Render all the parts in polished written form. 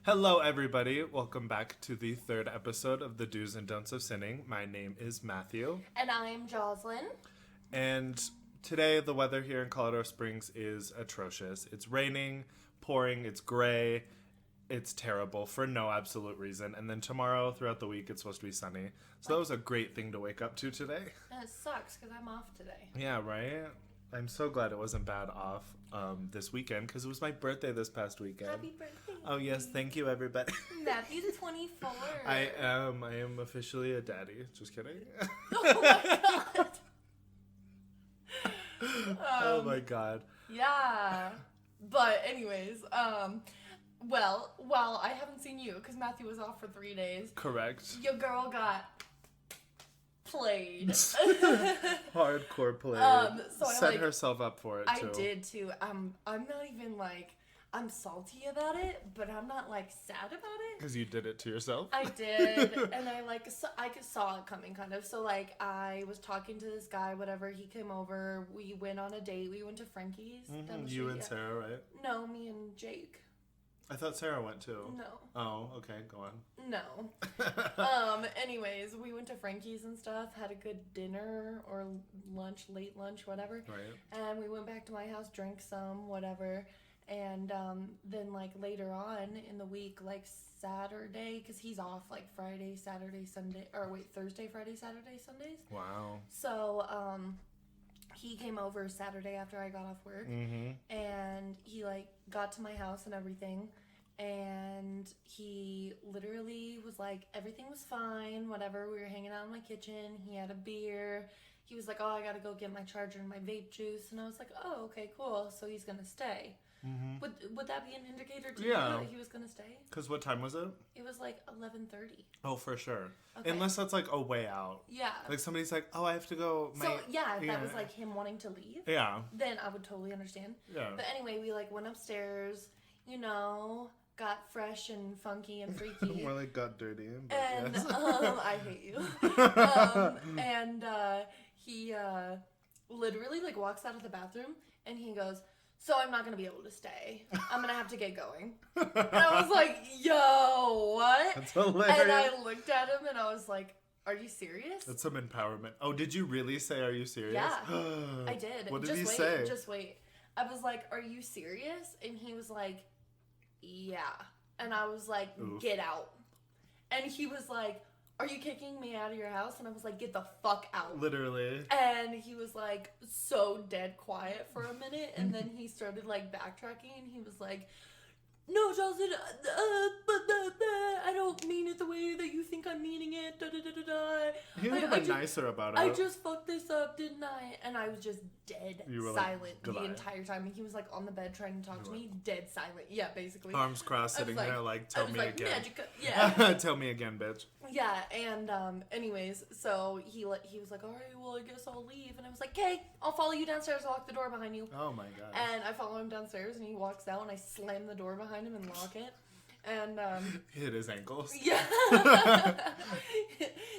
Hello, everybody. Welcome back to the third episode of the Do's and Don'ts of Sinning. My name is Matthew. And I'm Joslyn. And today, the weather here in Colorado Springs is atrocious. It's raining, pouring, it's gray. It's terrible for no absolute reason. And then tomorrow, throughout the week, it's supposed to be sunny. So that was a great thing to wake up to today. And it sucks because I'm off today. Yeah, right? I'm so glad it wasn't bad off this weekend because it was my birthday this past weekend. Happy birthday. Oh, yes. Thank you, everybody. Matthew's 24. I am officially a daddy. Just kidding. Oh my god. Oh my god. Yeah. But anyways, well, while I haven't seen you because Matthew was off for 3 days. Correct. Your girl got played. Hardcore played. So Set herself up for it too. I did too. I'm not even like, I'm salty about it, but I'm not like sad about it. Because you did it to yourself? I did, and I saw it coming kind of. So like I was talking to this guy, whatever, he came over, we went on a date, we went to Frankie's. Mm-hmm. You and Sarah, right? No, me and Jake. I thought Sarah went too. No. Oh, okay, go on. No. Anyways, we went to Frankie's and stuff, had a good dinner or lunch, late lunch, whatever. Right. And we went back to my house, drank some, whatever. And then like later on in the week, like Saturday, because he's off like Friday, Saturday, Sunday, or wait, Thursday, Friday, Saturday, Sundays. Wow. So he came over Saturday after I got off work, and he like got to my house and everything, and he literally was like, everything was fine, whatever. We were hanging out in my kitchen. He had a beer. He was like, oh, I gotta go get my charger and my vape juice, and I was like, oh, okay, cool. So he's gonna stay. Mm-hmm. Would that be an indicator to you that he was gonna stay? Because what time was it? It was like 11:30. Oh, for sure. Okay. Unless that's like a way out. Yeah. Like somebody's like, oh, I have to go. If that was like him wanting to leave. Yeah. Then I would totally understand. Yeah. But anyway, we like went upstairs, got fresh and funky and freaky. More like got dirty. And yes. I hate you. And he literally like walks out of the bathroom and he goes, so I'm not going to be able to stay. I'm going to have to get going. And I was like, yo, what? That's hilarious. And I looked at him and I was like, are you serious? That's some empowerment. Oh, did you really say, are you serious? Yeah, I did. What did he say? Just wait. I was like, are you serious? And he was like, yeah. And I was like, oof. Get out. And he was like, are you kicking me out of your house? And I was like, get the fuck out. Literally. And he was like so dead quiet for a minute. And then he started like backtracking. And he was like, no, Joslyn, I don't mean it the way that you think I'm meaning it. Da, da, da, da, da. He would have been nicer about it. I just fucked this up, didn't I? And I was just dead silent like, the entire time. And he was like on the bed trying to talk to me, dead silent. Yeah, basically. Arms crossed, sitting there like, tell me again. Yeah. Tell me again, bitch. Yeah, and anyways, so he was like, all right, well, I guess I'll leave. And I was like, okay, I'll follow you downstairs, lock the door behind you. Oh my god. And I follow him downstairs, and he walks out, and I slam the door behind him and lock it. And hit his ankles. Yeah.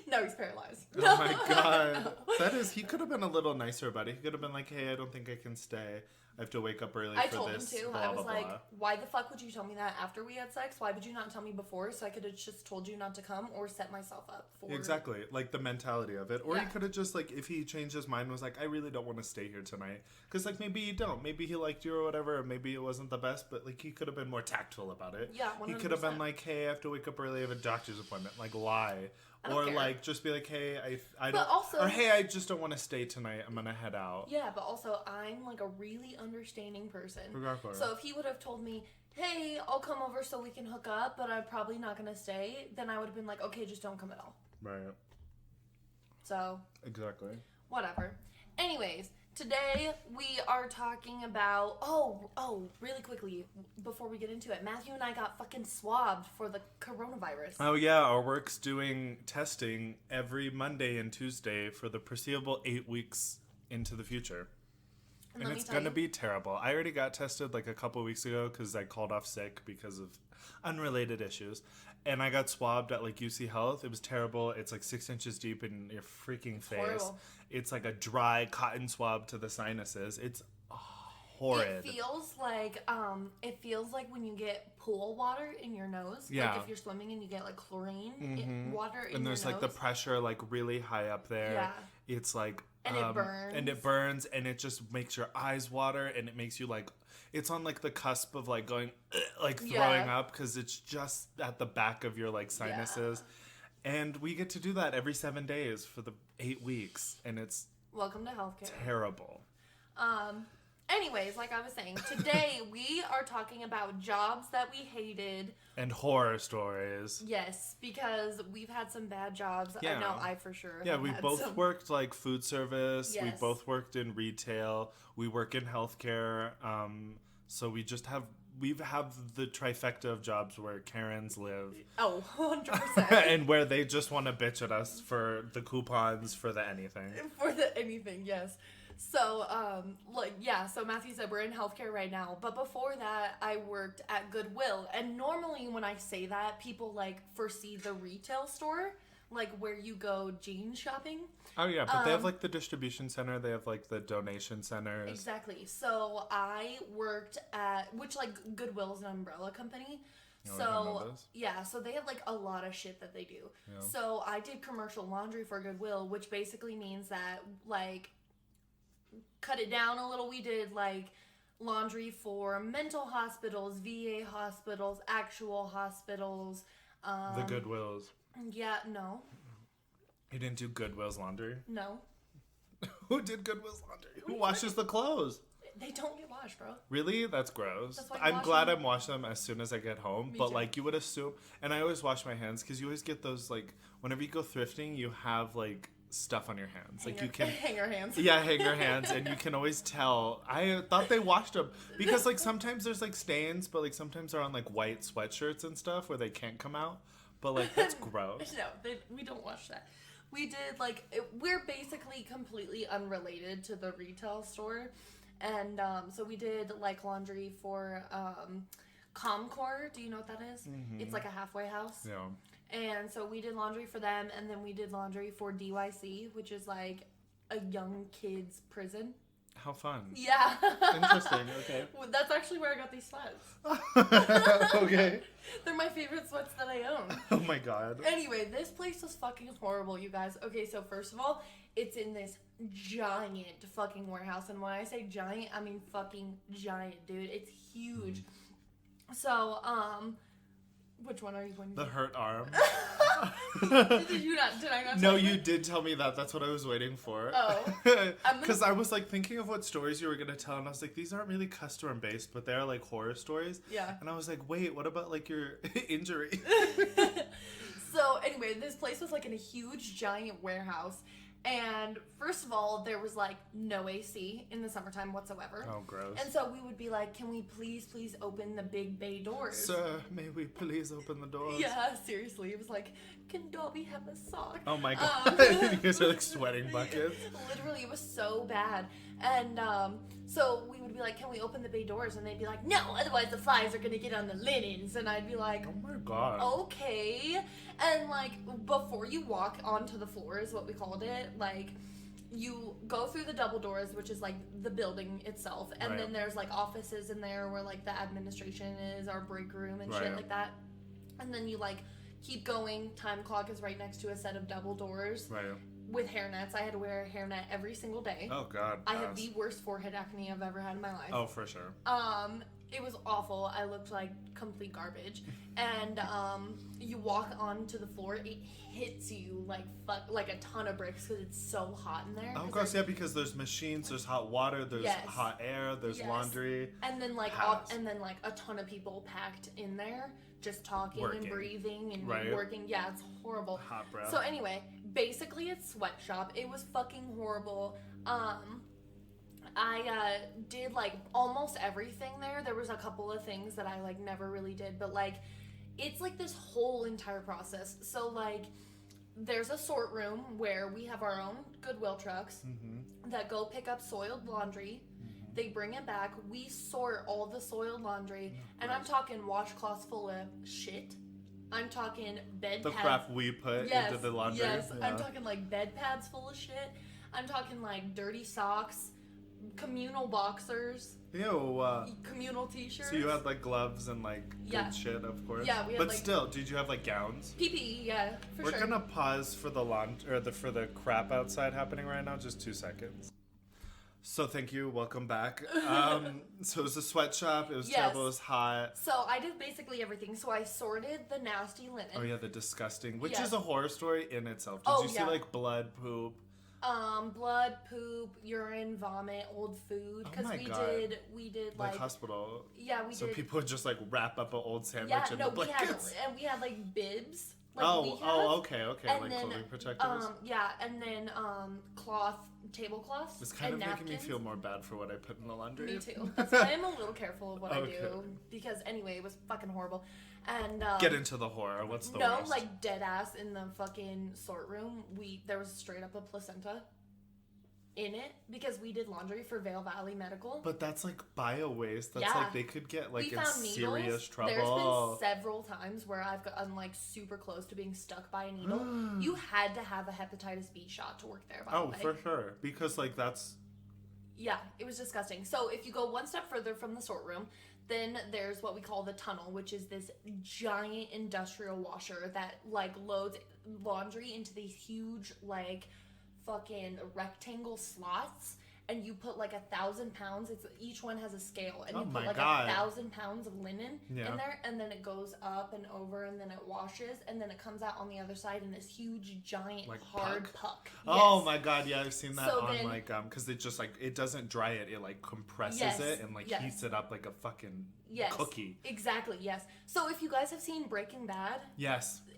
No, he's paralyzed. Oh my god. No. He could have been a little nicer about it. He could have been like, hey, I don't think I can stay. I have to wake up early for this. I told him too. Blah, I was blah, like, blah. why the fuck would you tell me that after we had sex? Why would you not tell me before so I could have just told you not to come or set myself up for... Exactly. Like the mentality of it. Or yeah. He could have just like, if he changed his mind, was like, I really don't want to stay here tonight. Because like maybe you don't. Maybe he liked you or whatever. Or maybe it wasn't the best. But like he could have been more tactful about it. Yeah, 100%. He could have been like, hey, I have to wake up early. I have a doctor's appointment. Like lie. Or care. like just be like, hey, I but don't... Also, or hey, I just don't want to stay tonight. I'm going to head out. Yeah, but also I'm like a really understanding person. Exactly. So if he would have told me, hey, I'll come over so we can hook up, but I'm probably not going to stay, then I would have been like, okay, just don't come at all. Right. So. Exactly. Whatever. Anyways, today we are talking about, really quickly, before we get into it, Matthew and I got fucking swabbed for the coronavirus. Oh yeah, our work's doing testing every Monday and Tuesday for the foreseeable 8 weeks into the future. And it's going to be terrible. I already got tested like a couple weeks ago because I called off sick because of unrelated issues. And I got swabbed at like UC Health. It was terrible. It's like 6 inches deep in your freaking face. Horrible. It's like a dry cotton swab to the sinuses. It's horrid. It feels like when you get pool water in your nose. Yeah. Like if you're swimming and you get like chlorine water in your nose. And there's like the pressure like really high up there. Yeah. It's like and it burns. And it burns and it just makes your eyes water and it makes you like it's on like the cusp of like going like throwing up because it's just at the back of your like sinuses. Yeah. And we get to do that every 7 days for the 8 weeks and it's welcome to healthcare. Terrible. Anyways, like I was saying, today we are talking about jobs that we hated. And horror stories. Yes, because we've had some bad jobs. Yeah. I know I for sure Yeah, we both worked like food service. Yes. We both worked in retail. We work in healthcare. So we have the trifecta of jobs where Karens live. Oh, 100%. And where they just want to bitch at us for the coupons, for the anything. For the anything, yes. So, so Matthew said we're in healthcare right now. But before that, I worked at Goodwill. And normally when I say that, people, like, foresee the retail store, like, where you go jeans shopping. Oh, yeah, but they have, like, the distribution center. They have, like, the donation centers. Exactly. So I worked at, which, like, Goodwill's an umbrella company. So they have like a lot of shit that they do. Yeah. So I did commercial laundry for Goodwill, which basically means that like cut it down a little. We did like laundry for mental hospitals, VA hospitals, actual hospitals. The Goodwills. Yeah, no. You didn't do Goodwill's laundry? No. Who did Goodwill's laundry? Who washes the clothes? They don't get washed, bro. Really? That's gross. I'm glad I'm washing them as soon as I get home. But, like, you would assume... And I always wash my hands because you always get those, like... Whenever you go thrifting, you have, like, stuff on your hands. Like, you can... Hanger hands. Yeah, hanger hands. And you can always tell. I thought they washed them. Because, like, sometimes there's, like, stains. But, like, sometimes they're on, like, white sweatshirts and stuff where they can't come out. But, like, that's gross. No, we don't wash that. We did, like... We're basically completely unrelated to the retail store. And so we did like laundry for Comcor. Do you know what that is? Mm-hmm. It's like a halfway house. Yeah. And so we did laundry for them, and then we did laundry for DYC, which is like a young kids prison. How fun. Yeah. Interesting. Okay. Well, that's actually where I got these sweats. Okay. They're my favorite sweats that I own. Oh my god. Anyway, this place was fucking horrible, you guys. Okay, so first of all, it's in this giant fucking warehouse. And when I say giant, I mean fucking giant, dude. It's huge. So, which one are you going to The do? hurt arm. Did I not No, tell you did tell me that. That's what I was waiting for. Oh. Because I was like thinking of what stories you were going to tell, and I was like, these aren't really customer based, but they're like horror stories. Yeah. And I was like, wait, what about like your injury? So anyway, this place was like in a huge giant warehouse. And first of all, there was like no AC in the summertime whatsoever. Oh, gross. And so we would be like, can we please open the big bay doors? Sir, may we please open the doors? Yeah, seriously. It was like, can Dobby have a sock? Oh my god. You guys are like sweating buckets. Literally, it was so bad. And so we would be like, can we open the bay doors? And they'd be like, no, otherwise the flies are going to get on the linens. And I'd be like, oh my god. Okay. And like, before you walk onto the floor is what we called it, like, you go through the double doors, which is like the building itself. And then there's like offices in there where like the administration is, our break room and shit like that. And then you like keep going. Time clock is right next to a set of double doors. Right. With hairnets. I had to wear a hairnet every single day. Oh god. I have the worst forehead acne I've ever had in my life. Oh, for sure. It was awful. I looked like complete garbage. And you walk onto the floor, it hits you like a ton of bricks because it's so hot in there. Oh gosh, yeah, because there's machines, there's hot water, there's hot air, there's laundry. And then like a ton of people packed in there, just talking and breathing and working. Yeah, it's horrible. Hot breath. So anyway, basically it's sweatshop. It was fucking horrible. I did like almost everything there. There was a couple of things that I like never really did, but like it's like this whole entire process. So like there's a sort room where we have our own Goodwill trucks that go pick up soiled laundry. They bring it back. We sort all the soiled laundry, and I'm talking washcloths full of shit. I'm talking bed pads. The crap we put into the laundry. Yes, I'm talking like bed pads full of shit. I'm talking like dirty socks, communal boxers. Ew. Communal t-shirts. So you had like gloves and like good shit, of course. Yeah, we had, but like, still, did you have like gowns? PPE, yeah, for We're sure. gonna pause for for the crap outside happening right now, just 2 seconds. So thank you, welcome back. So it was a sweatshop, it was terrible, it was hot. So I did basically everything. So I sorted the nasty linen. Oh yeah, the disgusting, which is a horror story in itself. Did you see like blood, poop? Blood, poop, urine, vomit, old food. Because we did like hospital. Yeah, we did. So people would just like wrap up an old sandwich in the blankets. we had like bibs. Like okay, and like then, clothing protectors. And then tablecloths. It's kind of napkins. making me feel more bad for what I put in the laundry. Me too. I am a little careful of what I do because anyway, it was fucking horrible. And get into the horror. What's the no, worst? like dead ass in the fucking sort room. There was straight up a placenta in it because we did laundry for Vale Valley Medical. But that's like bio waste. That's like they could get like in serious trouble. There's been several times where I've gotten like super close to being stuck by a needle. You had to have a hepatitis B shot to work there, by the way. For sure. Because like that's... Yeah, it was disgusting. So if you go one step further from the sort room, then there's what we call the tunnel, which is this giant industrial washer that like loads laundry into these huge like fucking rectangle slots, and you put like 1,000 pounds. Each one has a scale, and you put like 1,000 pounds of linen in there, and then it goes up and over, and then it washes, and then it comes out on the other side in this huge, giant, like hard puck. Oh my god, yeah, I've seen that on like because it just like it doesn't dry it, it like compresses it and like heats it up like a fucking cookie. Exactly. Yes. So if you guys have seen Breaking Bad,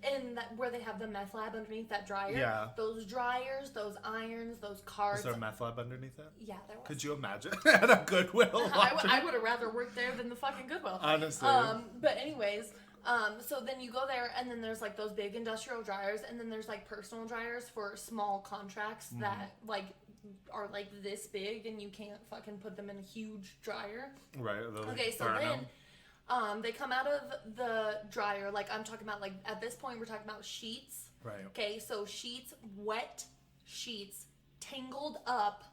and where they have the meth lab underneath that dryer, those dryers, those irons, those cards. Is there a meth lab underneath that? Yeah, there was. Could you imagine at a Goodwill? I would have rather worked there than the fucking Goodwill. Honestly. But anyways, so then you go there, and then there's like those big industrial dryers, and then there's like personal dryers for small contracts that like are like this big, and you can't fucking put them in a huge dryer. Right. Okay, so then they come out of the dryer, like I'm talking about, like at this point we're talking about sheets. Right. Okay, so sheets, wet sheets, tangled up,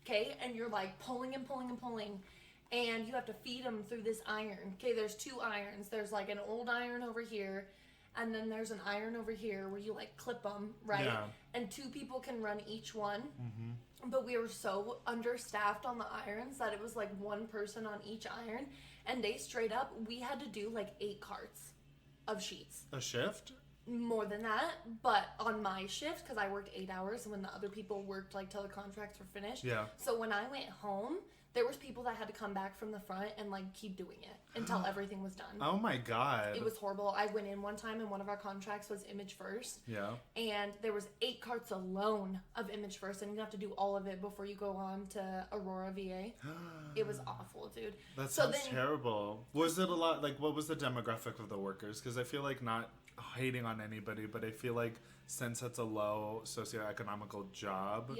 okay, and you're like pulling and pulling and pulling, and you have to feed them through this iron. Okay, there's 2 irons. There's like an old iron over here, and then there's an iron over here where you like clip them, right? Yeah. And 2 people can run each one. Mm-hmm. But we were so understaffed on the irons that it was like 1 person on each iron, and they straight up, we had to do like 8 carts of sheets. A shift? More than that, but on my shift, because I worked 8 hours, and when the other people worked like till the contracts were finished. Yeah. So when I went home, there was people that had to come back from the front and like keep doing it until everything was done. Oh my god. It was horrible. I went in one time, and one of our contracts was Image First. Yeah. And there was 8 carts alone of Image First, and you have to do all of it before you go on to Aurora, VA. It was awful, dude. That sounds terrible. Was it a lot, like, what was the demographic of the workers? Because I feel like, not hating on anybody, but I feel like since it's a low socioeconomical job,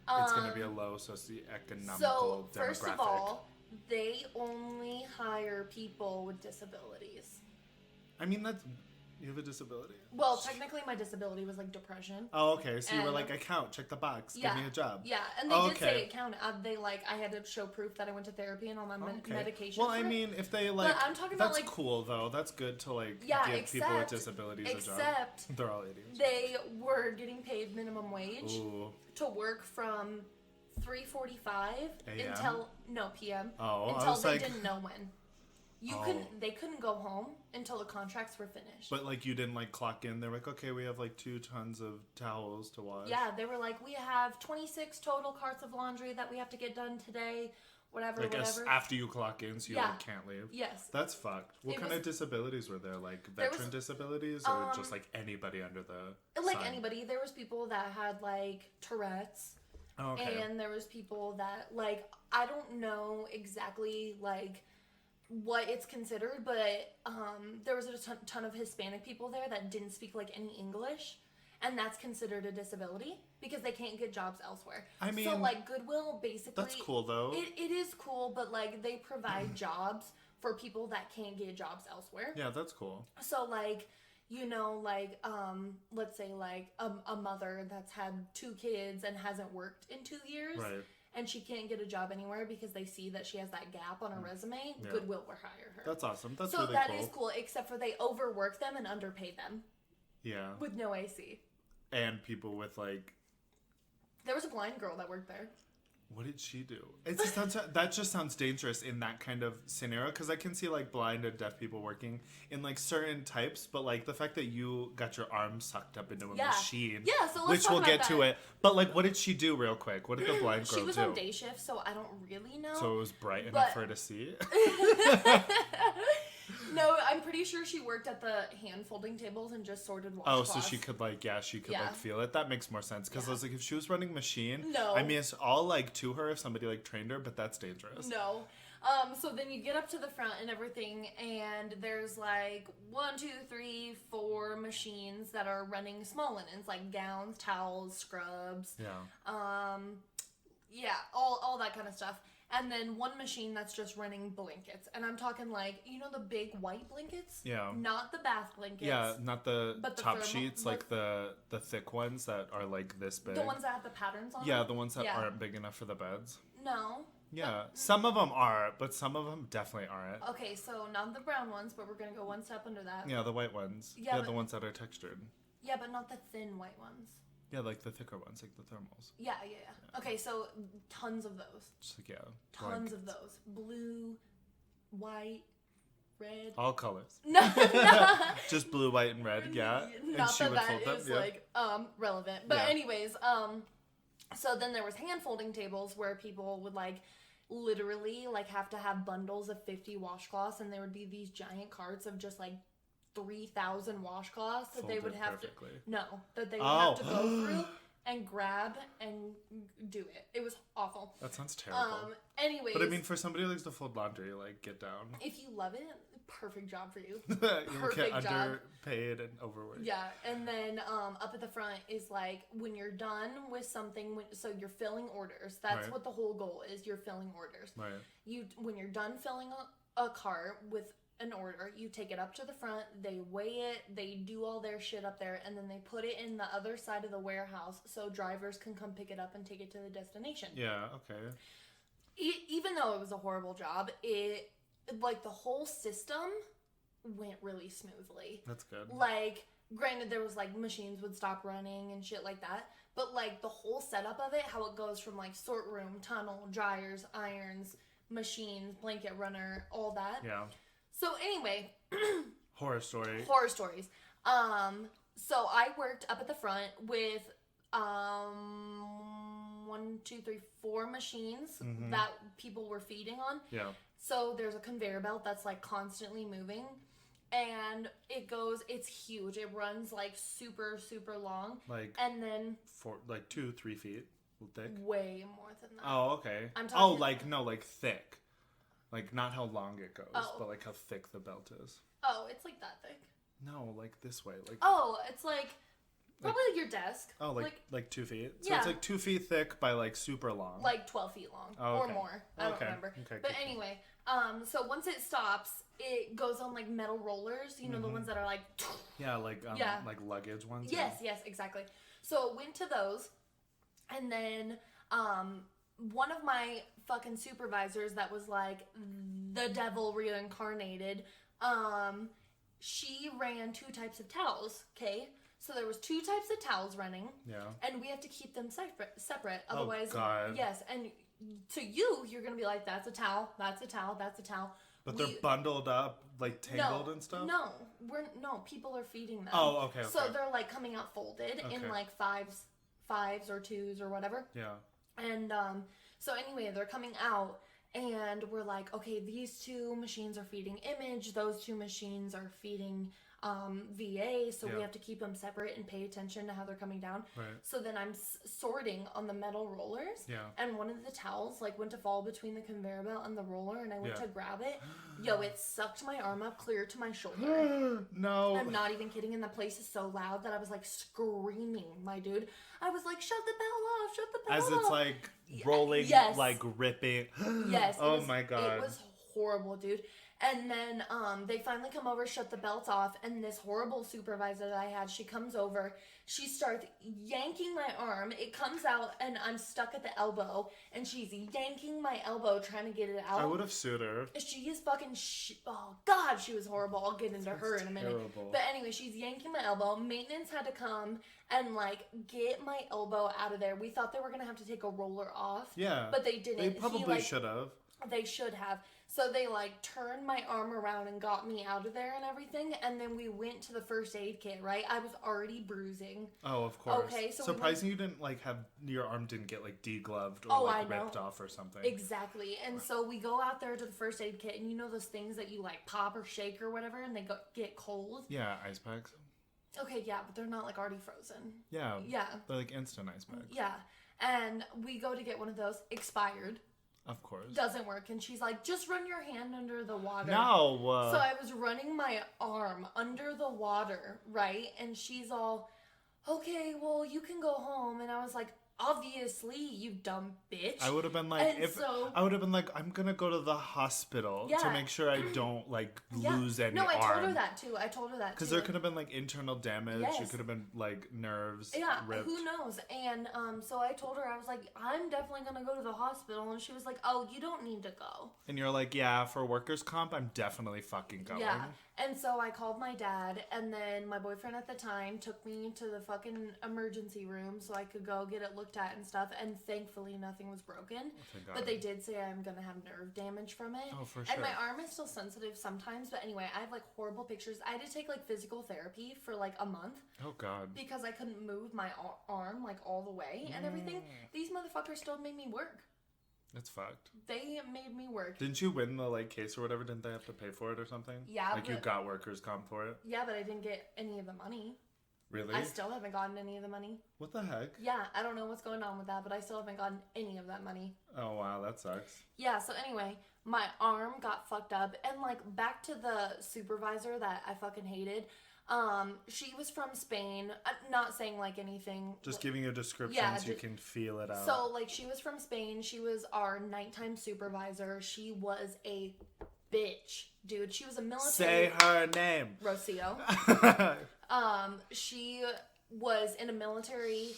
it's going to be a low socioeconomical demographic. First of all, they only hire people with disabilities. I mean, you have a disability? Well, technically my disability was like depression. Oh, okay. So you were like, I count, check the box, give me a job. Yeah, and they did say it counted. I had to show proof that I went to therapy and all my medication. Well, I mean, if they like, but I'm talking about, like, cool though. That's good to like give people with disabilities a job. Except they're all idiots. They were getting paid minimum wage to work from 3:45 until PM. Oh, until they didn't know when. They couldn't go home until the contracts were finished. But like you didn't like clock in. They're like, okay, we have like 2 tons of towels to wash. Yeah, they were like, we have 26 total carts of laundry that we have to get done today. Whatever. After you clock in, so you like can't leave. Yes. That's fucked. What kind of disabilities were there? Like veteran disabilities, or just like anybody under the like sun? Anybody. There was people that had like Tourette's. Oh, okay. And there was people that like, I don't know exactly like what it's considered, but there was a ton of Hispanic people there that didn't speak like any English, and that's considered a disability because they can't get jobs elsewhere. I mean, so like Goodwill basically, that's cool though. It is cool, but like they provide jobs for people that can't get jobs elsewhere. Yeah, that's cool. So like, you know, like let's say like a mother that's had 2 kids and hasn't worked in 2 years. Right. and she can't get a job anywhere because they see that she has that gap on her resume, Goodwill will hire her. That's awesome. That's so really that cool. is cool, except for they overwork them and underpay them. Yeah. With no AC. And people with like... There was a blind girl that worked there. What did she do? That just sounds dangerous in that kind of scenario, because I can see like blind and deaf people working in like certain types, but like the fact that you got your arm sucked up into a machine, so let's talk we'll about get that. to it. But like, what did she do real quick? What did the blind girl do? She was on day shift, so I don't really know. So it was bright enough for her to see. No, I'm pretty sure she worked at the hand folding tables and just sorted washcloths. Oh, so she could like, like feel it. That makes more sense, because I was like, if she was running machine, no. I mean, it's all like to her if somebody like trained her, but that's dangerous. No. So then you get up to the front and everything, and there's like 1, 2, 3, 4 machines that are running small linens, like gowns, towels, scrubs. Yeah. Yeah, all that kind of stuff. And then one machine that's just running blankets. And I'm talking like, you know the big white blankets? Yeah. Not the bath blankets. Yeah, not the top thermal, sheets, like the thick ones that are like this big. The ones that have the patterns on them? Yeah, the ones that aren't big enough for the beds. No. Yeah, some of them are, but some of them definitely aren't. Okay, so not the brown ones, but we're going to go one step under that. Yeah, the white ones. Yeah, the ones that are textured. Yeah, but not the thin white ones. Yeah, like the thicker ones, like the thermals. Yeah. Okay, so tons of those. Just like, Tons of those. Blue, white, red. All colors. No. Just blue, white, and red, yeah. Not and she that would that fold them, is, like, relevant. But anyways, so then there was hand folding tables where people would, like, literally, like, have to have bundles of 50 washcloths, and there would be these giant carts of just, like, 3,000 washcloths that they would have perfectly. that they would have to go through and grab and do it. It was awful. That sounds terrible. Anyways, but I mean, for somebody who likes to fold laundry, like, get down. If you love it, perfect job for you. You'll get underpaid and overworked. Yeah, and then up at the front is like when you're done with something. So you're filling orders. That's what the whole goal is. You're filling orders. Right. When you're done filling a cart with an order, you take it up to the front, they weigh it, they do all their shit up there, and then they put it in the other side of the warehouse so drivers can come pick it up and take it to the destination. Yeah, okay. Even though it was a horrible job, like the whole system went really smoothly. That's good. Like, granted, there was like machines would stop running and shit like that, but like the whole setup of it, how it goes from like sort room, tunnel, dryers, irons, machines, blanket runner, all that. Yeah. So anyway, horror stories. So I worked up at the front with 1, 2, 3, 4 machines that people were feeding on. Yeah. So there's a conveyor belt that's like constantly moving, and it's huge. It runs like super, super long. Like, and then 2, 3 feet thick. Way more than that. Oh, okay. I'm talking like thick. Like, not how long it goes, but, like, how thick the belt is. Oh, it's, like, that thick? No, like, this way. Like. Oh, it's, like, probably like your desk. Oh, like 2 feet? So it's, like, 2 feet thick by, like, super long. Like 12 feet long. Or more. I don't remember. Okay, but anyway, so once it stops, it goes on, like, metal rollers. You know, the ones that are, like... Yeah, like luggage ones? Yes, exactly. So it went to those, and then... one of my fucking supervisors that was like the devil reincarnated, she ran 2 types of towels, okay? So there was 2 types of towels running. Yeah. And we have to keep them separate. Otherwise, God. Yes, and to you're going to be like, that's a towel, that's a towel, that's a towel. But they're bundled up, like tangled and stuff? No, people are feeding them. Oh, okay. So they're like coming out folded in like fives or 2s or whatever. Yeah. And so anyway, they're coming out, and we're like, okay, these 2 machines are feeding image, those 2 machines are feeding VA, so we have to keep them separate and pay attention to how they're coming down. Right. So then I'm sorting on the metal rollers, and one of the towels like went to fall between the conveyor belt and the roller, and I went to grab it. Yo, it sucked my arm up clear to my shoulder. No. I'm not even kidding, and the place is so loud that I was like screaming, my dude. I was like, shut the bell off, shut the bell off. As it's like rolling, like ripping. Yes. Oh my God. It was horrible, dude. And then they finally come over, shut the belts off, and this horrible supervisor that I had, she comes over, she starts yanking my arm, it comes out, and I'm stuck at the elbow, and she's yanking my elbow, trying to get it out. I would have sued her. She is fucking oh god, she was horrible. I'll get into her in a minute. Terrible. But anyway, she's yanking my elbow. Maintenance had to come and like get my elbow out of there. We thought they were gonna have to take a roller off. Yeah. But they didn't. They probably should have. They should have. So they like turned my arm around and got me out of there and everything. And then we went to the first aid kit, right? I was already bruising. Oh, of course. Okay, so surprising you didn't like have your arm didn't get like degloved or like ripped off or something. Exactly. And so we go out there to the first aid kit, and you know those things that you like pop or shake or whatever, and they get cold. Yeah, ice packs. Okay, yeah, but they're not like already frozen. Yeah. Yeah. They're like instant ice packs. Yeah. And we go to get one of those, expired. Of course. Doesn't work. And she's like, just run your hand under the water. No. So I was running my arm under the water, right? And she's all, okay, well, you can go home. And I was like, obviously, you dumb bitch. I would have been like, I'm gonna go to the hospital to make sure I don't like lose any arm. No, I told her that too. Because there could have been like internal damage. Yes. It could have been like nerves. Yeah, ripped. Who knows? And so I told her, I was like, I'm definitely gonna go to the hospital. And she was like, oh, you don't need to go. And you're like, yeah, for workers' comp, I'm definitely fucking going. Yeah. And so I called my dad, and then my boyfriend at the time took me to the fucking emergency room so I could go get it looked at and stuff, and thankfully nothing was broken. But they did say I'm gonna have nerve damage from it. Oh, for sure. And my arm is still sensitive sometimes, but anyway, I have like horrible pictures. I had to take like physical therapy for like a month. Oh god. Because I couldn't move my arm like all the way and everything. These motherfuckers still made me work. That's fucked. They made me work. Didn't you win the like case or whatever? Didn't they have to pay for it or something? Yeah. Like you got workers' comp for it? Yeah, but I didn't get any of the money. Really? I still haven't gotten any of the money. What the heck? Yeah, I don't know what's going on with that, but I still haven't gotten any of that money. Oh wow, that sucks. Yeah, so anyway, my arm got fucked up, and like back to the supervisor that I fucking hated. She was from Spain. I'm not saying like anything. Just giving you descriptions, you can feel it out. So like she was from Spain. She was our nighttime supervisor. She was a bitch, dude. She was a military. Say her name. Rocio. She was in a military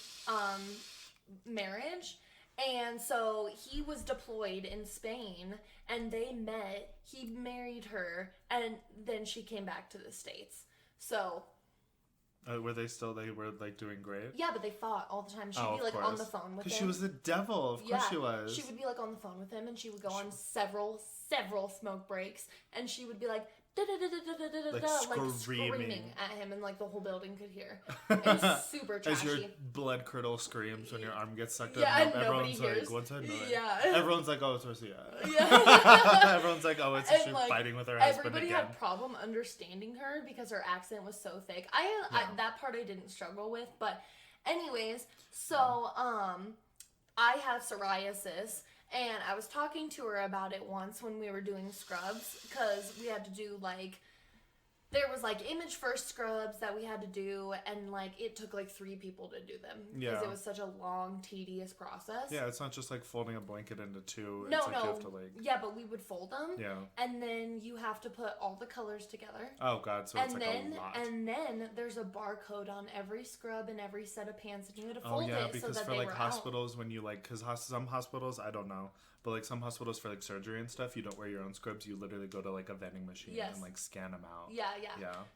marriage. And so he was deployed in Spain, and they met. He married her, and then she came back to the States. So, they were like doing great? Yeah, but they fought all the time. She'd be like on the phone with him. Because she was the devil. Of course she was. She would be like on the phone with him, and she would go on several smoke breaks, and she would be like, like screaming at him, and like the whole building could hear. It was super trashy. As your blood curdle screams when your arm gets sucked up. Yeah, and everyone's nobody like, what's her name? Yeah. Everyone's like, oh, it's Rocio. Yeah. Everyone's like, oh, it's she like, fighting with her husband everybody again. had problem understanding her because her accent was so thick. That part I didn't struggle with, but anyways, so I have psoriasis. And I was talking to her about it once when we were doing scrubs, because we had to do like, there was like image first scrubs that we had to do, and like it took like 3 people to do them because it was such a long, tedious process. Yeah, it's not just like folding a blanket into 2. No, it's like you have to like... Yeah, but we would fold them. Yeah. And then you have to put all the colors together. Oh god, so it's like a lot. And then there's a barcode on every scrub and every set of pants, and you had to fold it because so that for they like were hospitals, when you like, because some hospitals, I don't know, but like some hospitals for like surgery and stuff, you don't wear your own scrubs. You literally go to like a vending machine and like scan them out. Yeah.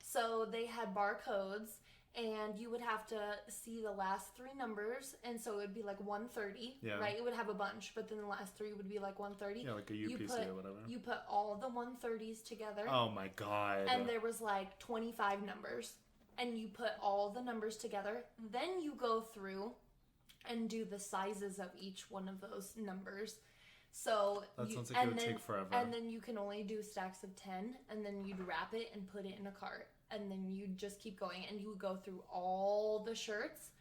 So they had barcodes, and you would have to see the last 3 numbers, and so it would be like 130, right? It would have a bunch, but then the last 3 would be like 130. Yeah, like a UPC or whatever. You put all the 130s together. Oh my god. And there was like 25 numbers, and you put all the numbers together. Then you go through and do the sizes of each one of those numbers. So that sounds like it would take forever. And then you can only do stacks of 10, and then you'd wrap it and put it in a cart, and then you'd just keep going, and you would go through all the shirts,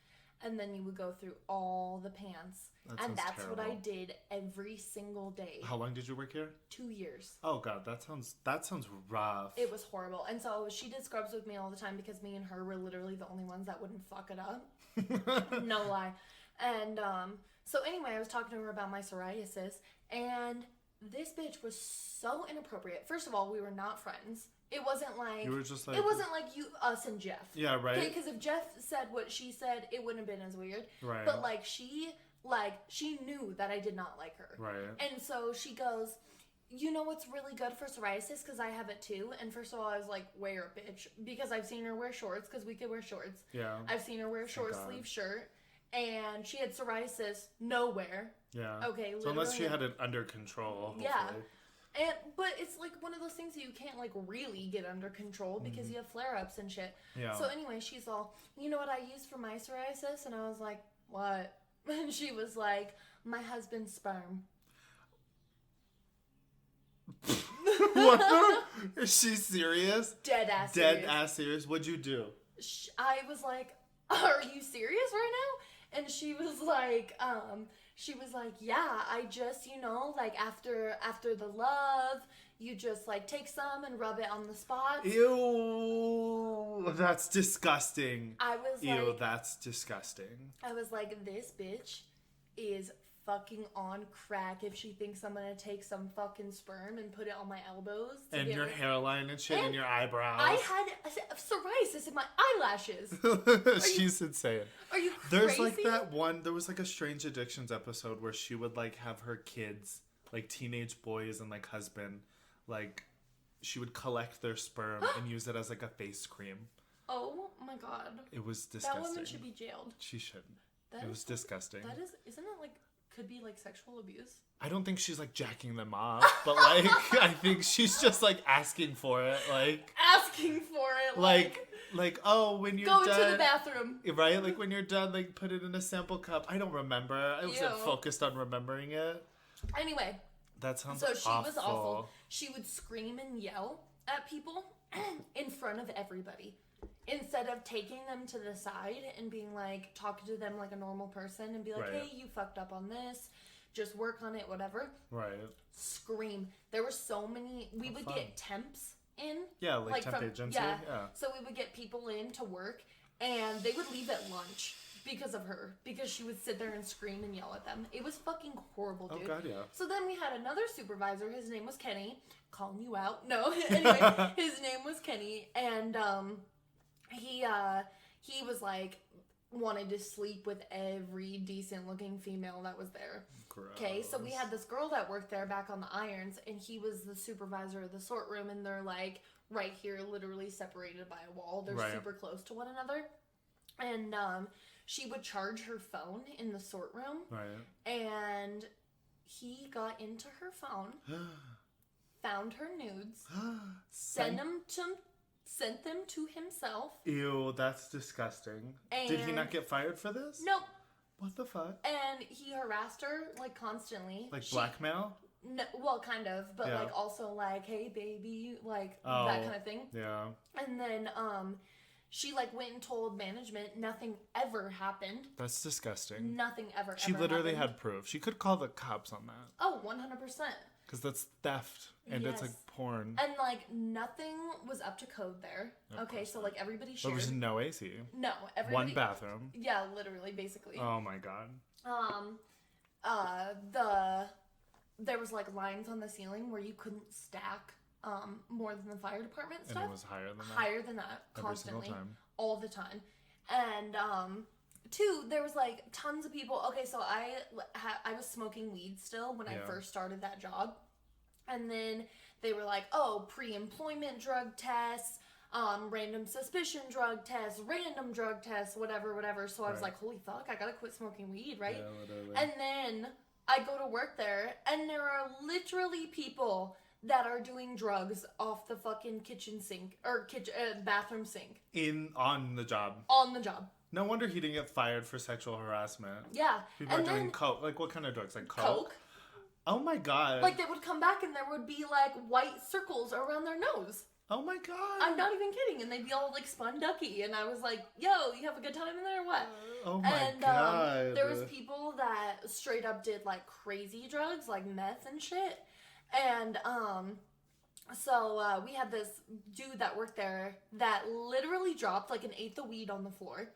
and then you would go through all the pants. And that's terrible. What I did every single day. How long did you work here? 2 years. Oh god, that sounds rough. It was horrible. And so she did scrubs with me all the time because me and her were literally the only ones that wouldn't fuck it up. No lie. And so anyway, I was talking to her about my psoriasis, and this bitch was so inappropriate. First of all, we were not friends. It wasn't like... You were just like... It wasn't like us and Jeff. Yeah, right? Okay, because if Jeff said what she said, it wouldn't have been as weird. Right. But, she knew that I did not like her. Right. And so she goes, you know what's really good for psoriasis? Because I have it too. And first of all, I was like, wear a bitch. Because I've seen her wear shorts, because we could wear shorts. Yeah. I've seen her wear a short sleeve shirt. And she had psoriasis nowhere. Yeah. Okay, literally. So unless she had it under control, hopefully. Yeah. But it's like one of those things that you can't like really get under control because you have flare-ups and shit. Yeah. So anyway, she's all, you know what I use for my psoriasis? And I was like, what? And she was like, my husband's sperm. What? Is she serious? Dead ass serious. What'd you do? I was like, are you serious right now? And she was like, yeah, I just, after the love, you just take some and rub it on the spots. Ew, that's disgusting. That's disgusting. I was like, this bitch is fucking on crack if she thinks I'm gonna take some fucking sperm and put it on my elbows. And your hairline and shit and your eyebrows. I had psoriasis in my eyelashes. She's insane. Are you crazy? There's there was a Strange Addictions episode where she would have her kids, teenage boys and husband, she would collect their sperm and use it as a face cream. Oh my god. It was disgusting. That woman should be jailed. She shouldn't. It was disgusting. Isn't it could be sexual abuse? I don't think she's jacking them off, but I think she's just asking for it, asking for it, oh, when you're go done, into the bathroom, right? When you're done, put it in a sample cup. I don't remember. I wasn't focused on remembering it. Anyway, that sounds so she awful. was awful. She would scream and yell at people in front of everybody. Instead of taking them to the side and being talking to them like a normal person and be like, hey, you fucked up on this, just work on it, whatever. Right. Scream. There were so many. We would get temps in. Yeah, temp agency. Yeah. So we would get people in to work and they would leave at lunch because of her. Because she would sit there and scream and yell at them. It was fucking horrible, dude. Oh, God, yeah. So then we had another supervisor. His name was Kenny. Calling you out. No. Anyway, his name was Kenny. And, he was wanted to sleep with every decent looking female that was there. Okay, so we had this girl that worked there back on the irons, and he was the supervisor of the sort room, and they're right here, literally separated by a wall. They're super close to one another. And she would charge her phone in the sort room. Right. And he got into her phone, found her nudes, sent them to himself. Ew, that's disgusting. And did he not get fired for this? Nope. What the fuck? And he harassed her constantly. Blackmail? No, well, kind of, but also hey baby, that kind of thing. Yeah. And then she went and told management. Nothing ever happened. That's disgusting. Nothing ever. She literally had proof. She could call the cops on that. Oh, 100%. Because that's theft. And it's porn. And nothing was up to code there. Okay, so everybody shared. There was no AC. No, everybody. One bathroom. Yeah, literally, basically. Oh my god. There was lines on the ceiling where you couldn't stack more than the fire department stuff. And it was higher than that. Higher than that, constantly. Every single time. All the time. And two, there was tons of people. Okay, so I was smoking weed still when I first started that job. And then they were pre-employment drug tests, random suspicion drug tests, random drug tests, whatever. So I was holy fuck, I gotta quit smoking weed, right? Yeah, literally. And then I go to work there, and there are literally people that are doing drugs off the fucking kitchen sink, or bathroom sink. On the job. On the job. No wonder he didn't get fired for sexual harassment. Yeah. People are doing coke. What kind of drugs? Coke? Coke. Oh my god. They would come back and there would be white circles around their nose. Oh my god. I'm not even kidding. And they'd be all spun ducky. And I was like, yo, you have a good time in there or what? Oh my god. There was people that straight up did crazy drugs, meth and shit. And So we had this dude that worked there that literally dropped like an eighth of weed on the floor.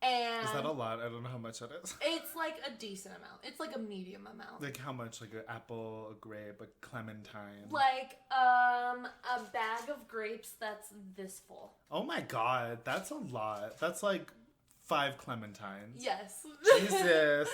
And is that a lot? I don't know how much that is. It's like a decent amount. It's like a medium amount. Like how much? Like an apple, a grape, a clementine? Like a bag of grapes that's this full. Oh my god, that's a lot. That's like 5 clementines. Yes. Jesus.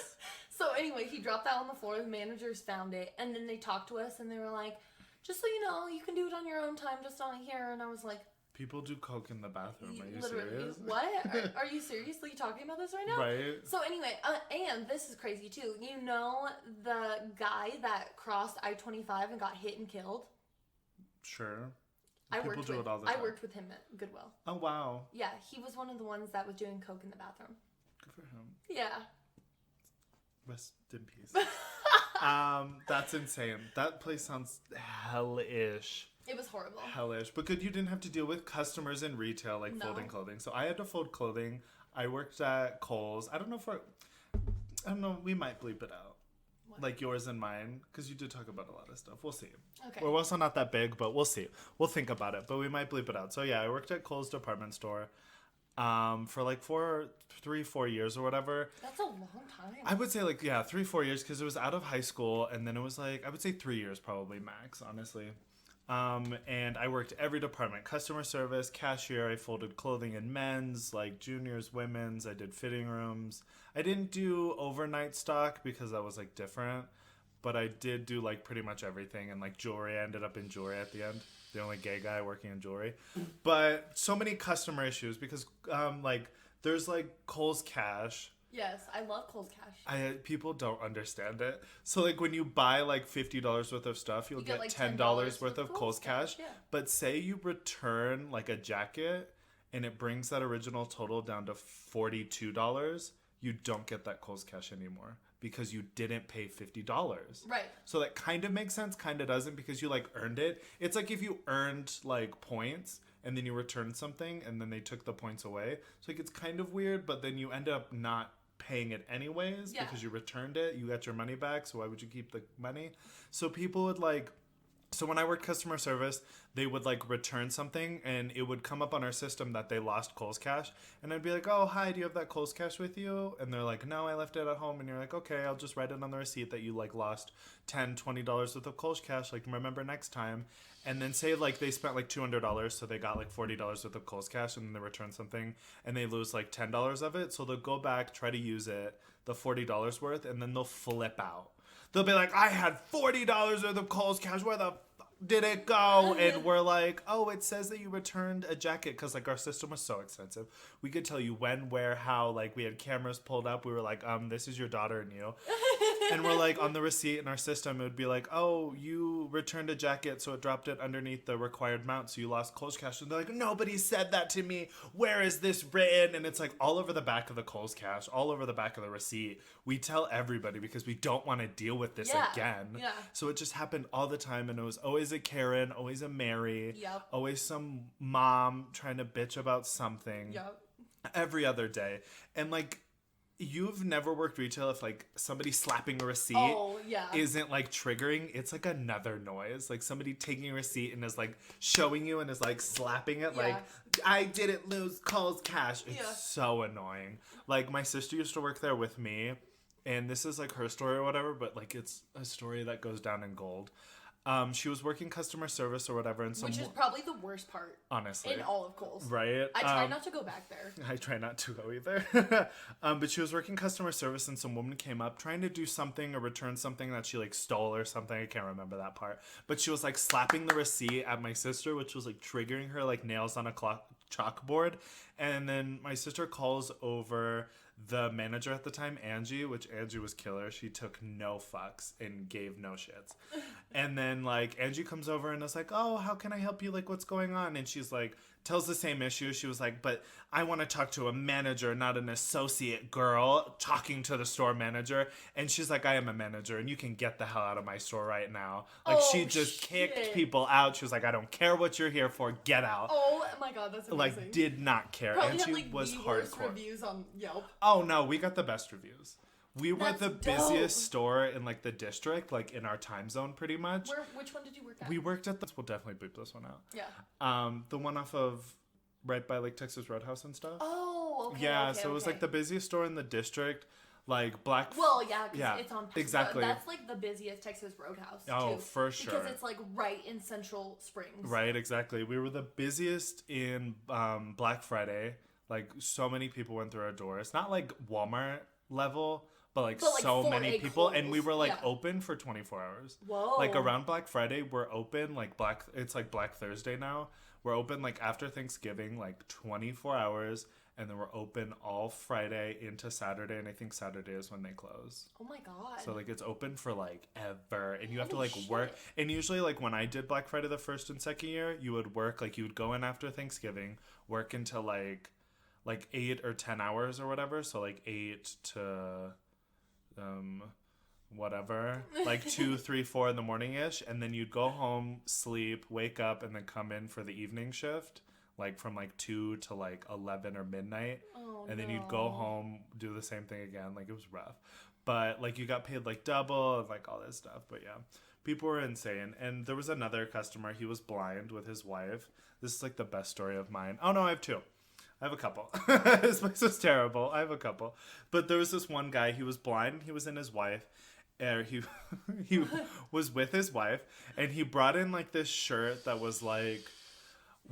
So anyway, he dropped that on the floor. The managers found it, and then they talked to us, and they were like, just so you know, you can do it on your own time, just not here. And I was like, people do coke in the bathroom. Are you literally serious? What? Are you seriously talking about this right now? Right. So anyway, and this is crazy too. You know the guy that crossed I-25 and got hit and killed? Sure. I People worked do with, it all the time. I worked with him at Goodwill. Oh, wow. Yeah, he was one of the ones that was doing coke in the bathroom. Good for him. Yeah. Rest in peace. That's insane. That place sounds hellish. It was horrible. Hellish. But good, you didn't have to deal with customers in retail, like folding clothing. So I had to fold clothing. I worked at Kohl's. I don't know, we might bleep it out. What? Like yours and mine, because you did talk about a lot of stuff. We'll see. Okay. We're also not that big, but we'll see. We'll think about it, but we might bleep it out. So yeah, I worked at Kohl's department store for like 4 years or whatever. That's a long time. I would say like, yeah, 3-4 years, because it was out of high school, and then it was like, I would say 3 years probably max, honestly. And I worked every department: customer service, cashier. I folded clothing in men's, like juniors, women's. I did fitting rooms. I didn't do overnight stock because that was like different, but I did do like pretty much everything. And like jewelry, I ended up in jewelry at the end. The only gay guy working in jewelry. But so many customer issues because like there's like Kohl's Cash. Yes, I love Kohl's Cash. People don't understand it. So like when you buy like $50 worth of stuff, you'll get like $10 worth of Kohl's Cash. Yeah. But say you return like a jacket and it brings that original total down to $42, you don't get that Kohl's Cash anymore because you didn't pay $50. Right. So that kind of makes sense, kind of doesn't, because you like earned it. It's like if you earned like points and then you returned something and then they took the points away. So like it's kind of weird, but then you end up not paying it anyways because you returned it. You got your money back, so why would you keep the money? So people would like, so when I worked customer service, they would like return something and it would come up on our system that they lost Kohl's Cash, and I'd be like, oh hi, do you have that Kohl's Cash with you? And they're like, no, I left it at home. And you're like, okay, I'll just write it on the receipt that you like lost $10-20 worth of Kohl's Cash, like remember next time. And then say like they spent like $200, so they got like $40 worth of Kohl's Cash, and then they return something and they lose like $10 of it. So they'll go back, try to use it, the $40 worth, and then they'll flip out. They'll be like, I had $40 worth of Kohl's Cash, where the did it go? And we're like, oh, it says that you returned a jacket, because like our system was so extensive. We could tell you when, where, how. Like we had cameras pulled up. We were like, this is your daughter and you. And we're like, on the receipt in our system, it would be like, oh, you returned a jacket, so it dropped it underneath the required amount, so you lost Kohl's Cash. And they're like, nobody said that to me. Where is this written? And it's like all over the back of the Kohl's Cash, all over the back of the receipt. We tell everybody because we don't want to deal with this again. Yeah. So it just happened all the time, and it was always a Karen, always a Mary, Yep. always some mom trying to bitch about something. Yep. Every other day. And like, you've never worked retail if like somebody slapping a receipt isn't like triggering. It's like another noise, like somebody taking a receipt and is like showing you and is like slapping it, like I didn't lose Kohl's Cash. It's so annoying. Like my sister used to work there with me, and this is like her story or whatever, but like it's a story that goes down in gold. She was working customer service or whatever, and which is probably the worst part, honestly, in all of Kohl's. Right? I try not to go back there. I try not to go either. But she was working customer service, and some woman came up trying to do something or return something that she like stole or something. I can't remember that part. But she was like slapping the receipt at my sister, which was like triggering her like nails on a chalkboard. And then my sister calls over the manager at the time, Angie, which Angie was killer. She took no fucks and gave no shits. And then like Angie comes over and is like, oh, how can I help you? Like, what's going on? And she's like, tells the same issue. She was like, but I want to talk to a manager, not an associate girl talking to the store manager. And she's like, I am a manager and you can get the hell out of my store right now. Like she just kicked people out. She was like, I don't care what you're here for. Get out. Oh my God, that's amazing. Like did not care. Probably and she had, like, was the hardcore. worst reviews on Yelp. Oh no, we got the best reviews. We were the busiest store in like the district, like in our time zone, pretty much. Which one did you work at? We worked at we'll definitely bleep this one out. Yeah. The one off of right by like Texas Roadhouse and stuff. Oh, okay. Yeah, so it was like the busiest store in the district. Like Well, yeah, it's on exactly. That's like the busiest Texas Roadhouse. Oh, too, for sure. Because it's like right in Central Springs. Right, exactly. We were the busiest in Black Friday. Like so many people went through our doors. Not like Walmart level, but like so many people, and we were like open for 24 hours. Whoa! Like around Black Friday, we're open like It's like Black Thursday now. We're open like after Thanksgiving, like 24 hours. And then we're open all Friday into Saturday, and I think Saturday is when they close. Oh my god! So like it's open for like ever, and you have to like work. And usually like when I did Black Friday the first and second year, you would work like you would go in after Thanksgiving, work until like 8 or 10 hours or whatever. So like 8 to whatever, like 2, 3, 4 in the morning ish, and then you'd go home, sleep, wake up, and then come in for the evening shift. Like from like 2 to like 11 or midnight. And then you'd go home, do the same thing again. Like it was rough. But like you got paid like double and like all this stuff. But yeah, people were insane. And there was another customer. He was blind with his wife. This is like the best story of mine. Oh no, I have two. I have a couple. This place was terrible. I have a couple. But there was this one guy. He was blind. He was in his wife. He was with his wife. And he brought in like this shirt that was like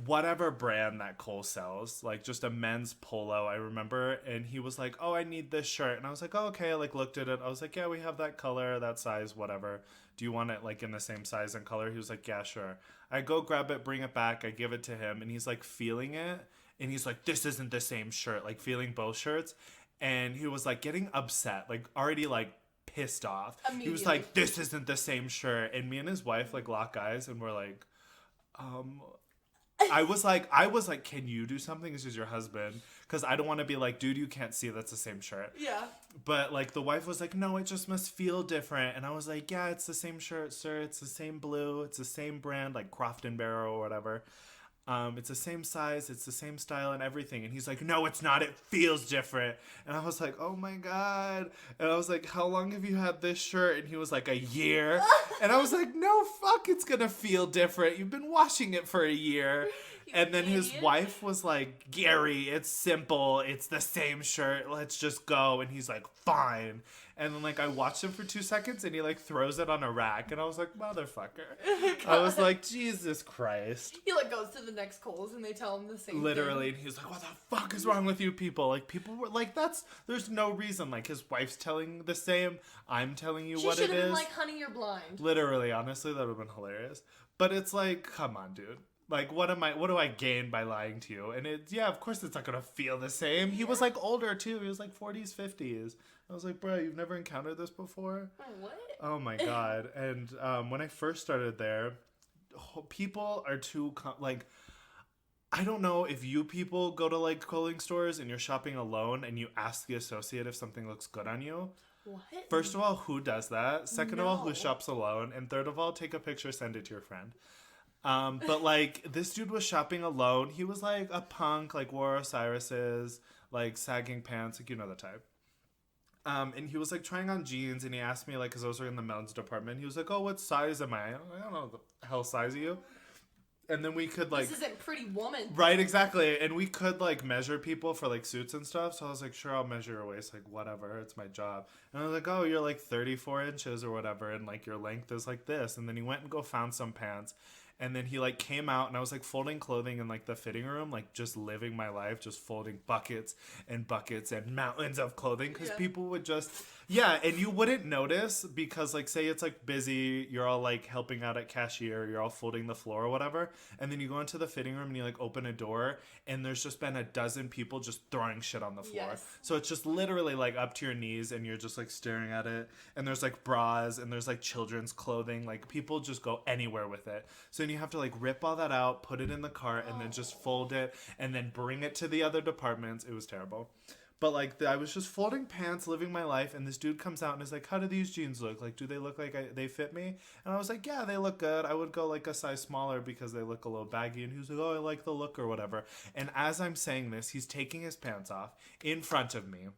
whatever brand that Cole sells, like just a men's polo, I remember. And he was like, oh, I need this shirt. And I was like, oh, okay. I like looked at it. I was like, yeah, we have that color, that size, whatever. Do you want it like in the same size and color? He was like, yeah, sure. I go grab it, bring it back. I give it to him, and he's like feeling it. And he's like, this isn't the same shirt, like feeling both shirts. And he was like getting upset, like already like pissed off. He was like, this isn't the same shirt. And me and his wife like lock eyes, and we're like, I was like, can you do something? This is your husband. Because I don't want to be like, dude, you can't see that's the same shirt. Yeah. But like the wife was like, no, it just must feel different. And I was like, yeah, it's the same shirt, sir. It's the same blue. It's the same brand, like Croft & Barrel or whatever. It's the same size, it's the same style and everything. And he's like, no, it's not. It feels different. And I was like, oh my God. And I was like, how long have you had this shirt? And he was like, a year. And I was like, no, fuck, it's going to feel different. You've been washing it for a year. And then his wife was like, Gary, it's simple. It's the same shirt. Let's just go. And he's like, fine. And then, like, I watched him for 2 seconds, and he, like, throws it on a rack. And I was like, motherfucker. I was like, Jesus Christ. He, like, goes to the next Kohl's, and they tell him the same Literally. thing. And he's like, what the fuck is wrong with you people? Like, people were, like, there's no reason. Like, his wife's telling the same. I'm telling you what it is. She should have been like, honey, you're blind. Literally, honestly, that would have been hilarious. But it's like, come on, dude. Like, what do I gain by lying to you? And of course it's not going to feel the same. He was, like, older, too. He was, like, 40s, 50s. I was like, bro, you've never encountered this before? What? Oh, my God. And when I first started there, people are too, I don't know if you people go to, like, clothing stores and you're shopping alone and you ask the associate if something looks good on you. What? First of all, who does that? Second of all, who shops alone? And third of all, take a picture, send it to your friend. But, like, this dude was shopping alone. He was, like, a punk, like, wore Osiris's, like, sagging pants, like, you know the type. And he was, like, trying on jeans, and he asked me, like, because those were in the men's department. He was like, oh, what size am I? I don't know the hell size are you? And then we could, like... This isn't Pretty Woman. Right, exactly. And we could, like, measure people for, like, suits and stuff. So I was like, sure, I'll measure your waist. Like, whatever. It's my job. And I was like, oh, you're, like, 34 inches or whatever. And, like, your length is like this. And then he went and found some pants. And then he, like, came out, and I was, like, folding clothing in, like, the fitting room, like, just living my life, just folding buckets and mountains of clothing, because people would just, and you wouldn't notice, because, like, say it's, like, busy, you're all, like, helping out at cashier, you're all folding the floor or whatever, and then you go into the fitting room, and you, like, open a door, and there's just been a dozen people just throwing shit on the floor. Yes. So it's just literally, like, up to your knees, and you're just, like, staring at it, and there's, like, bras, and there's, like, children's clothing, like, people just go anywhere with it. So then you have to, like, rip all that out, put it in the cart, and then just fold it, and then bring it to the other departments. It was terrible. But, like, I was just folding pants, living my life, and this dude comes out and is like, how do these jeans look? Like, do they look like they fit me? And I was like, yeah, they look good. I would go, like, a size smaller because they look a little baggy. And he was like, oh, I like the look or whatever. And as I'm saying this, he's taking his pants off in front of me.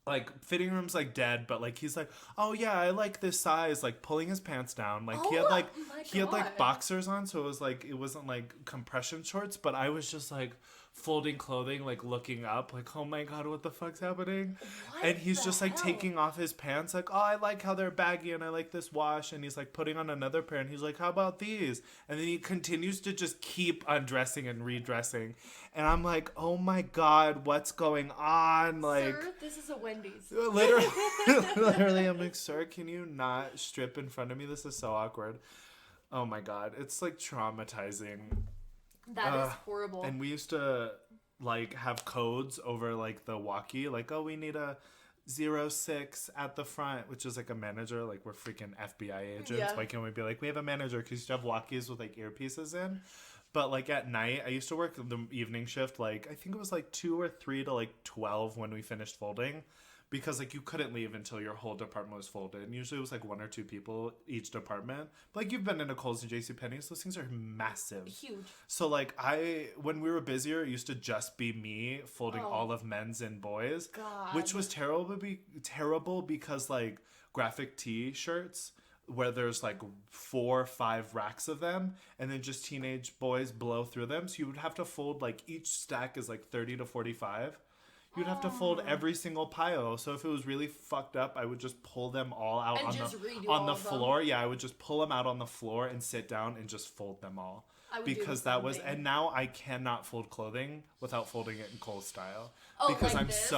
like fitting room's like dead, but like he's like, oh yeah, I like this size, like pulling his pants down. Like he had like boxers on, so it wasn't like compression shorts, but I was just like folding clothing, like looking up, like, oh my god, what the fuck's happening? And he's just like taking off his pants, like, oh, I like how they're baggy and I like this wash, and he's like putting on another pair and he's like, how about these? And then he continues to just keep undressing and redressing, and I'm like, oh my god, what's going on? Like, sir, this is a Wendy's. Literally, I'm like, sir, can you not strip in front of me? This is so awkward. Oh my god, it's like traumatizing. That is horrible. And we used to like have codes over like the walkie, like, oh, we need a 06 at the front, which is like a manager. Like, we're freaking FBI agents. Yeah. Why can't we be like, we have a manager? Because you used to have walkies with like earpieces in. But like at night, I used to work the evening shift. Like, I think it was like 2 or 3 to like 12 when we finished folding. Because, like, you couldn't leave until your whole department was folded. And usually it was, like, 1 or 2 people each department. But, like, you've been into Kohl's and JCPenney's. Those things are massive. Huge. So, like, when we were busier, it used to just be me folding all of men's and boys. God. Which was terrible because, like, graphic tee shirts where there's, like, 4 or 5 racks of them. And then just teenage boys blow through them. So you would have to fold, like, each stack is, like, 30 to 45. You'd have to fold every single pile. So if it was really fucked up, I would just pull them all out on the floor. Yeah, I would just pull them out on the floor and sit down and just fold them all. Because that was, and now I cannot fold clothing without folding it in Kohl's style. Oh, because like I'm this?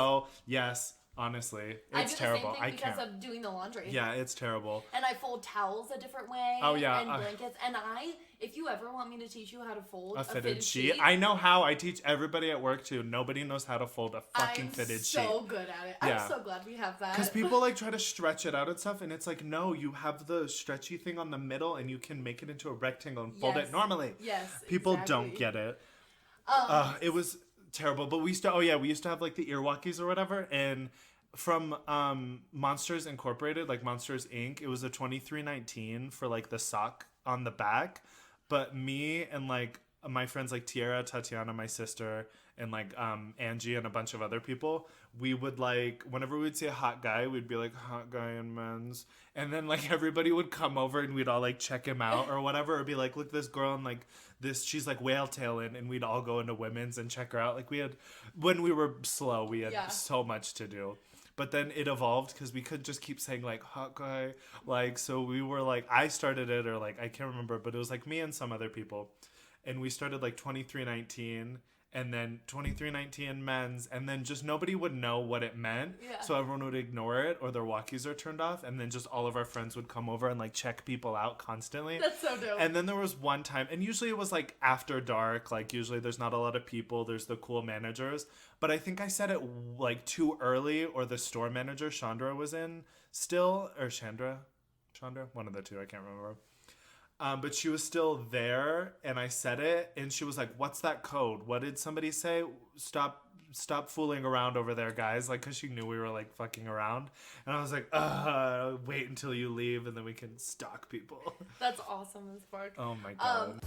yes, honestly, it's terrible. I do the same thing because of doing the laundry. Yeah, it's terrible. And I fold towels a different way. Oh yeah, and blankets. And if you ever want me to teach you how to fold a fitted sheet, I know how. I teach everybody at work too. Nobody knows how to fold a fucking fitted sheet. I'm so good at it. Yeah. I'm so glad we have that. Because people like try to stretch it out and stuff, and it's like, no, you have the stretchy thing on the middle, and you can make it into a rectangle and fold it normally. Yes, people don't get it. It was terrible. But we used to have like the ear walkies or whatever, and from Monsters Incorporated, like Monsters Inc., it was a $23.19 for like the sock on the back. But me and like my friends like Tiara, Tatiana, my sister, and like Angie and a bunch of other people, we would like, whenever we'd see a hot guy, we'd be like, hot guy in men's. And then like everybody would come over and we'd all like check him out or whatever, or be like, look, this girl and like this, she's like whale tailing, and we'd all go into women's and check her out. Like when we were slow, we had so much to do. But then it evolved because we could just keep saying like hot guy, like, so we were like, I started it, or like I can't remember, but it was like me and some other people, and we started like 2319, and then 2319 men's, and then just nobody would know what it meant, so everyone would ignore it, or their walkies are turned off, and then just all of our friends would come over and like check people out constantly. That's so dope. And then there was one time, and usually it was like after dark, like usually there's not a lot of people, there's the cool managers, but I think I said it like too early, or the store manager Chandra was in still, or Chandra, one of the two, I can't remember. But she was still there, and I said it, and she was like, what's that code? What did somebody say? Stop fooling around over there, guys. Like, because she knew we were, like, fucking around. And I was like, wait until you leave, and then we can stalk people. That's awesome, Spark. Oh, my God.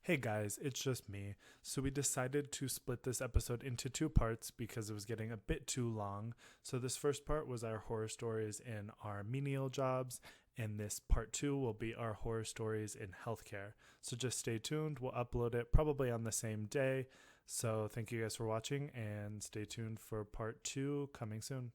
Hey, guys, it's just me. So we decided to split this episode into 2 parts because it was getting a bit too long. So this first part was our horror stories in our menial jobs, and this part 2 will be our horror stories in healthcare. So just stay tuned. We'll upload it probably on the same day. So thank you guys for watching, and stay tuned for part 2 coming soon.